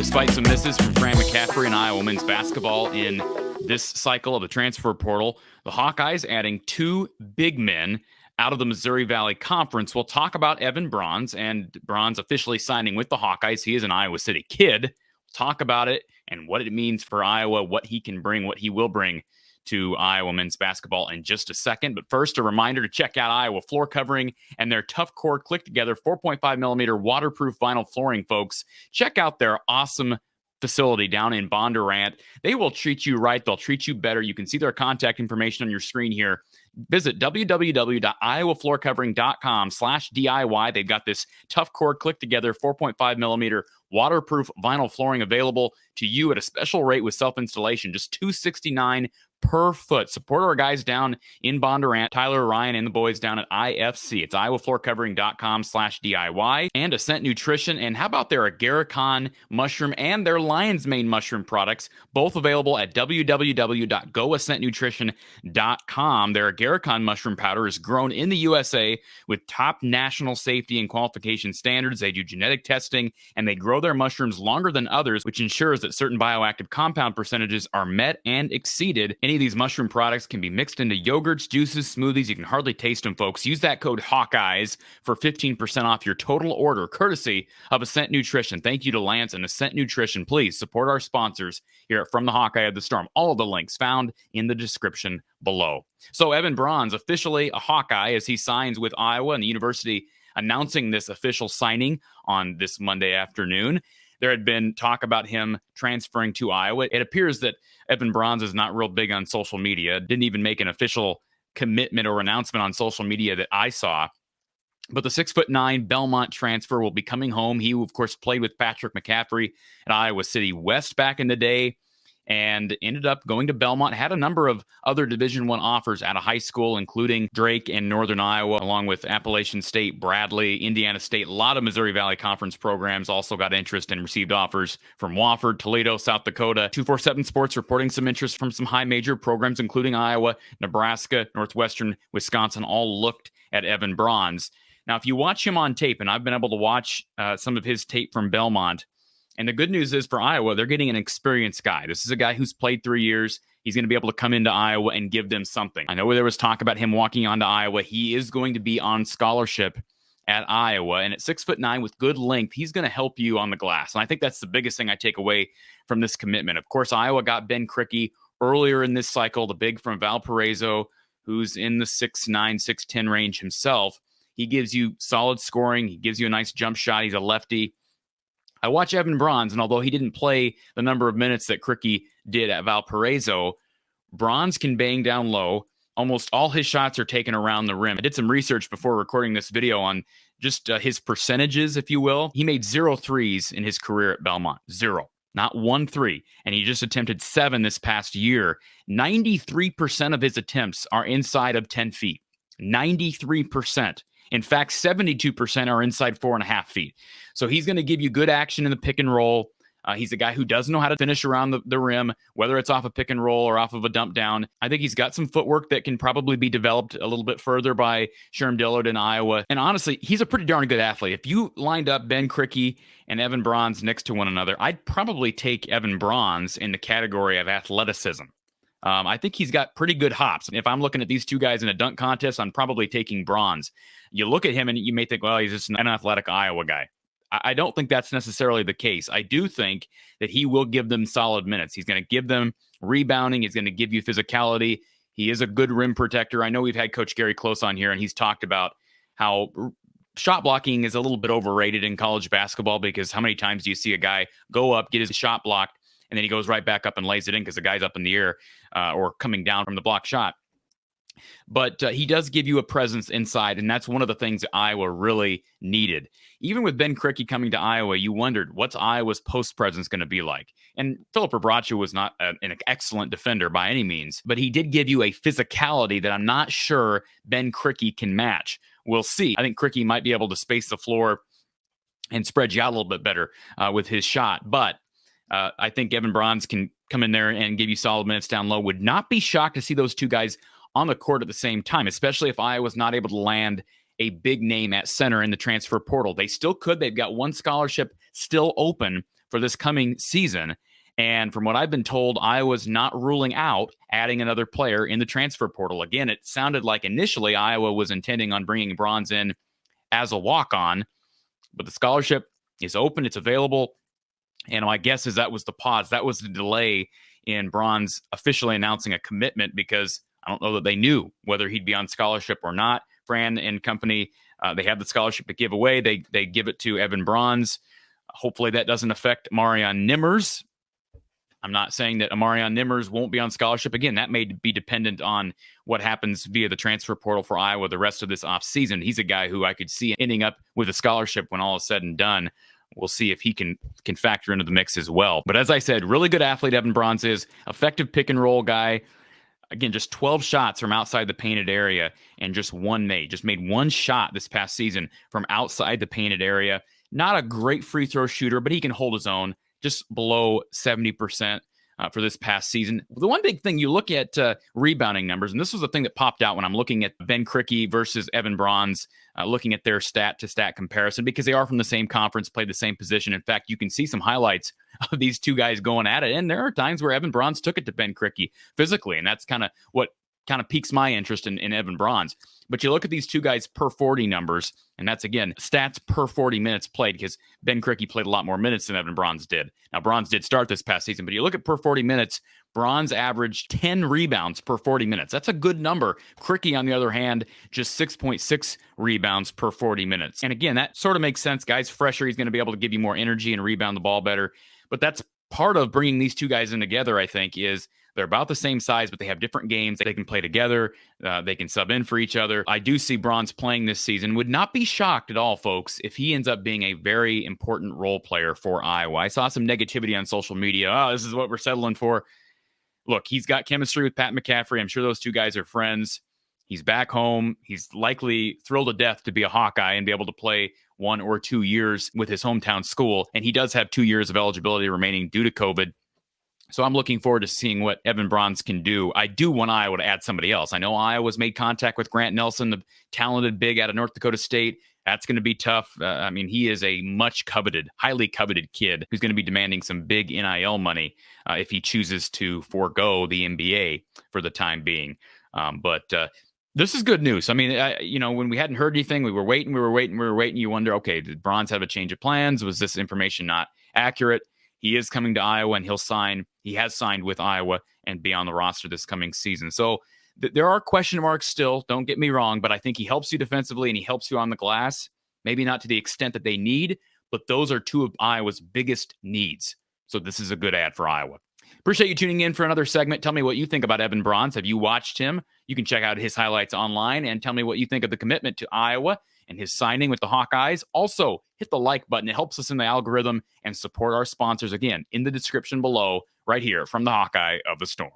Despite some misses from Fran McCaffrey and Iowa men's basketball in this cycle of the transfer portal, the Hawkeyes adding two big men out of the Missouri Valley Conference. We'll talk about Even Brauns and Brauns officially signing with the Hawkeyes. He is an Iowa City kid. We'll talk about it and what it means for Iowa, what he can bring, what he will bring to Iowa men's basketball in just a second. But first, a reminder to check out Iowa Floor Covering and their Tough Core Click Together 4.5 millimeter waterproof vinyl flooring, folks. Check out their awesome facility down in Bondurant. They will treat you right. They'll treat you better. You can see their contact information on your screen here. Visit www.iowafloorcovering.com/DIY. They've got this Tough Core Click Together 4.5 millimeter waterproof vinyl flooring available to you at a special rate with self-installation, just $269 per foot. Support our guys down in Bondurant, Tyler, Ryan, and the boys down at IFC. It's iowafloorcovering.com/DIY. And Ascent Nutrition. And how about their Agarikon mushroom and their Lion's Mane mushroom products, both available at www.goascentnutrition.com. Their Agarikon mushroom powder is grown in the USA with top national safety and qualification standards. They do genetic testing, and they grow their mushrooms longer than others, which ensures that certain bioactive compound percentages are met and exceeded. Any of these mushroom products can be mixed into yogurts, juices, smoothies. You can hardly taste them, folks. Use that code Hawkeyes for 15% off your total order, courtesy of Ascent Nutrition. Thank you to Lance and Ascent Nutrition. Please support our sponsors here From the Hawkeye of the Storm. All of the links found in the description below. So Even Brauns, officially a Hawkeye as he signs with Iowa, and the university announcing this official signing on this Monday afternoon. There had been talk about him transferring to Iowa. It appears that Even Brauns is not real big on social media, didn't even make an official commitment or announcement on social media that I saw. But the 6'9" Belmont transfer will be coming home. He, of course, played with Patrick McCaffrey at Iowa City West back in the day and ended up going to Belmont. Had a number of other Division I offers out of high school, including Drake and Northern Iowa, along with Appalachian State, Bradley, Indiana State. A lot of Missouri Valley Conference programs also got interest and received offers from Wofford, Toledo, South Dakota. 247 Sports reporting some interest from some high major programs, including Iowa, Nebraska, Northwestern, Wisconsin, all looked at Even Brauns. Now, if you watch him on tape, and I've been able to watch some of his tape from Belmont, and the good news is for Iowa, they're getting an experienced guy. This is a guy who's played 3 years. He's going to be able to come into Iowa and give them something. I know there was talk about him walking on to Iowa. He is going to be on scholarship at Iowa. And at 6'9" with good length, he's going to help you on the glass. And I think that's the biggest thing I take away from this commitment. Of course, Iowa got Ben Krikke earlier in this cycle, the big from Valparaiso, who's in the 6'9", 6'10" range himself. He gives you solid scoring. He gives you a nice jump shot. He's a lefty. I watch Even Brauns, and although he didn't play the number of minutes that Krikke did at Valparaiso, Brauns can bang down low. Almost all his shots are taken around the rim. I did some research before recording this video on just his percentages, if you will. He made 0 threes in his career at Belmont. 0. Not 1 3. And he just attempted 7 this past year. 93% of his attempts are inside of 10 feet. 93%. In fact, 72% are inside 4.5 feet. So he's going to give you good action in the pick and roll. He's a guy who does know how to finish around the rim, whether it's off a pick and roll or off of a dump down. I think he's got some footwork that can probably be developed a little bit further by Sherm Dillard in Iowa. And honestly, he's a pretty darn good athlete. If you lined up Ben Krikke and Even Brauns next to one another, I'd probably take Even Brauns in the category of athleticism. I think he's got pretty good hops. If I'm looking at these two guys in a dunk contest, I'm probably taking Brauns. You look at him and you may think, well, he's just an athletic Iowa guy. I don't think that's necessarily the case. I do think that he will give them solid minutes. He's going to give them rebounding. He's going to give you physicality. He is a good rim protector. I know we've had Coach Gary Close on here, and he's talked about how shot blocking is a little bit overrated in college basketball, because how many times do you see a guy go up, get his shot blocked, and then he goes right back up and lays it in because the guy's up in the air or coming down from the block shot. But he does give you a presence inside, and that's one of the things that Iowa really needed. Even with Ben Krikke coming to Iowa, you wondered, what's Iowa's post presence going to be like? And Philip Rebracha was not an excellent defender by any means, but he did give you a physicality that I'm not sure Ben Krikke can match. We'll see. I think Krikke might be able to space the floor and spread you out a little bit better with his shot, but I think Even Brauns can come in there and give you solid minutes down low. Would not be shocked to see those two guys on the court at the same time, especially if Iowa's not able to land a big name at center in the transfer portal. They still could. They've got one scholarship still open for this coming season. And from what I've been told, Iowa's not ruling out adding another player in the transfer portal. Again, it sounded like initially Iowa was intending on bringing Brauns in as a walk-on, but the scholarship is open, it's available. And my guess is that was the pause. That was the delay in Brauns officially announcing a commitment, because I don't know that they knew whether he'd be on scholarship or not. Fran and company, they have the scholarship to give away. They give it to Even Brauns. Hopefully that doesn't affect Marion Nimmers. I'm not saying that Marion Nimmers won't be on scholarship. Again, that may be dependent on what happens via the transfer portal for Iowa the rest of this offseason. He's a guy who I could see ending up with a scholarship when all is said and done. We'll see if he can factor into the mix as well. But as I said, really good athlete Even Brauns is. Effective pick and roll guy. Again, just 12 shots from outside the painted area and just one made. Just made one shot this past season from outside the painted area. Not a great free throw shooter, but he can hold his own. Just below 70% for this past season. The one big thing, you look at rebounding numbers, and this was the thing that popped out when I'm looking at Ben Krikke versus Even Brauns, looking at their stat-to-stat comparison, because they are from the same conference, play the same position. In fact, you can see some highlights of these two guys going at it, and there are times where Even Brauns took it to Ben Krikke physically, and that's kind of what kind of piques my interest in Even Brauns. But you look at these two guys per 40 numbers, and that's, again, stats per 40 minutes played, because Ben Krikke played a lot more minutes than Even Brauns did. Now, Brauns did start this past season, but you look at per 40 minutes, Brauns averaged 10 rebounds per 40 minutes. That's a good number. Krikke, on the other hand, just 6.6 rebounds per 40 minutes. And again, that sort of makes sense. Guy's fresher, he's going to be able to give you more energy and rebound the ball better. But that's part of bringing these two guys in together, I think, is they're about the same size, but they have different games. They can play together. They can sub in for each other. I do see Brauns playing this season. Would not be shocked at all, folks, if he ends up being a very important role player for Iowa. I saw some negativity on social media. Oh, this is what we're settling for. Look, he's got chemistry with Pat McCaffrey. I'm sure those two guys are friends. He's back home. He's likely thrilled to death to be a Hawkeye and be able to play 1 or 2 years with his hometown school. And he does have 2 years of eligibility remaining due to COVID. So I'm looking forward to seeing what Even Brauns can do. I do want Iowa to add somebody else. I know Iowa's made contact with Grant Nelson, the talented big out of North Dakota State. That's going to be tough. I mean, he is a much coveted, highly coveted kid who's going to be demanding some big NIL money if he chooses to forego the NBA for the time being. But this is good news. I mean, when we hadn't heard anything, we were waiting. You wonder, okay, did Brauns have a change of plans? Was this information not accurate? He is coming to Iowa, and he has signed with Iowa and be on the roster this coming season. So there are question marks still, don't get me wrong, but I think he helps you defensively and he helps you on the glass. Maybe not to the extent that they need, but those are two of Iowa's biggest needs. So this is a good ad for Iowa. Appreciate you tuning in for another segment. Tell me what you think about Even Brauns. Have you watched him? You can check out his highlights online and tell me what you think of the commitment to Iowa and his signing with the Hawkeyes. Also, hit the like button. It helps us in the algorithm, and support our sponsors, again, in the description below, right here from the Hawkeye of the Storm.